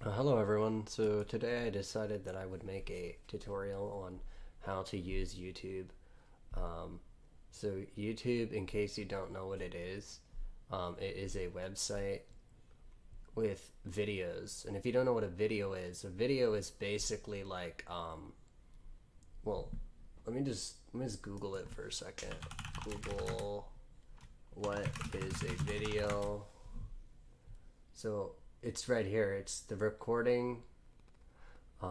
Hello everyone. So today I decided that I would make a tutorial on how to use YouTube. Um, so YouTube, in case you don't know what it is a website with videos. And if you don't know what a video is basically like, well, let me just Google it for a second. Google, what is a video? So it's right here. It's the recording. I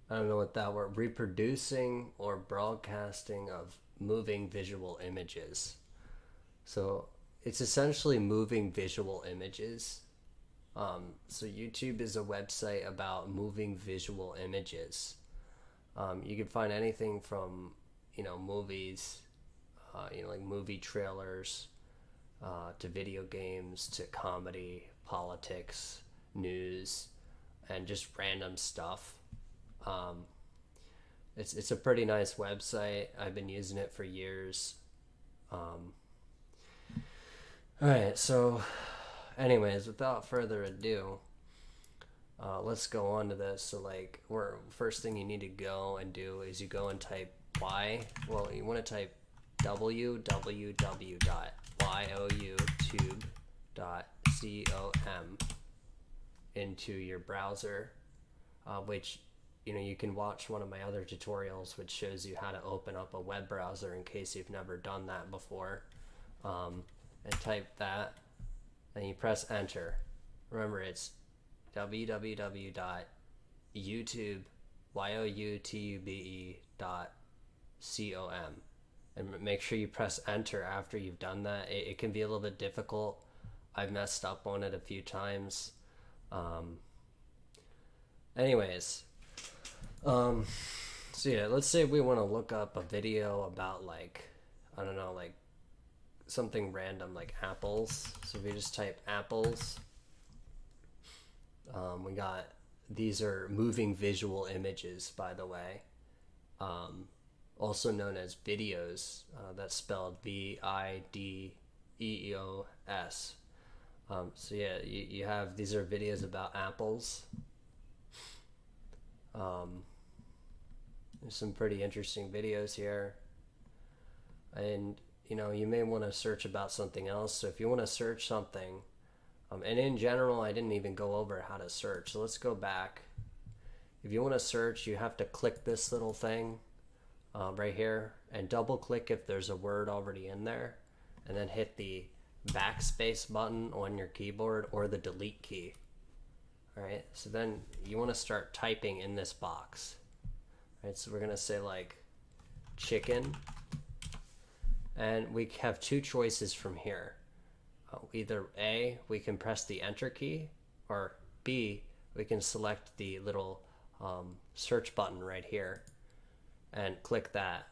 don't know what that word. Reproducing or broadcasting of moving visual images. So it's essentially moving visual images. So YouTube is a website about moving visual images. You can find anything from movies, like movie trailers, to video games, to comedy, politics, news, and just random stuff. Um, it's a pretty nice website. I've been using it for years. All right, so, anyways, without further ado, let's go on to this. So, like, first thing you need to go and do is you go and type you want to type www.youtube.com into your browser, which you can watch one of my other tutorials which shows you how to open up a web browser in case you've never done that before. And type that and you press enter. Remember, it's www.youtube.com, and make sure you press enter after you've done that. It can be a little bit difficult. I've messed up on it a few times. Anyways, so yeah, let's say we want to look up a video about, like, I don't know, like something random like apples. So we just type apples. We got, these are moving visual images, by the way, also known as videos. That's spelled Videos. So yeah, you have, these are videos about apples. There's some pretty interesting videos here, and you may want to search about something else. So if you want to search something, and in general, I didn't even go over how to search. So let's go back. If you want to search, you have to click this little thing right here and double click if there's a word already in there, and then hit the backspace button on your keyboard or the delete key. All right, so then you want to start typing in this box. All right, so we're gonna say like chicken, and we have two choices from here. Either A, we can press the enter key, or B, we can select the little search button right here and click that.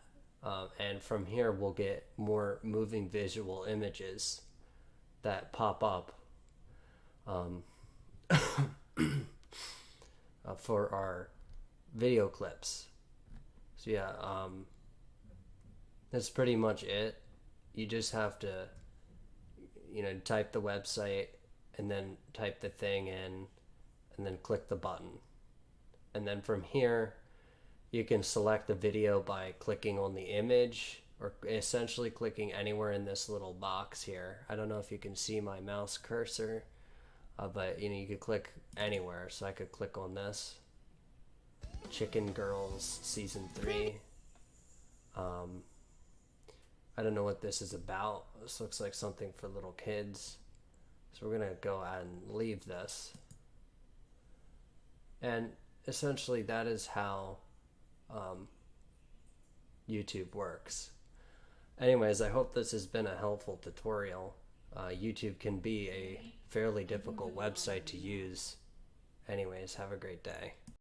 And from here we'll get more moving visual images that pop up for our video clips. So yeah, that's pretty much it. You just have to type the website and then type the thing in and then click the button. And then from here, you can select the video by clicking on the image, or essentially clicking anywhere in this little box here. I don't know if you can see my mouse cursor, but you could click anywhere. So I could click on this, Chicken Girls Season 3. I don't know what this is about. This looks like something for little kids. So we're gonna go ahead and leave this. And essentially that is how YouTube works. Anyways, I hope this has been a helpful tutorial. YouTube can be a fairly difficult website to use. Anyways, have a great day.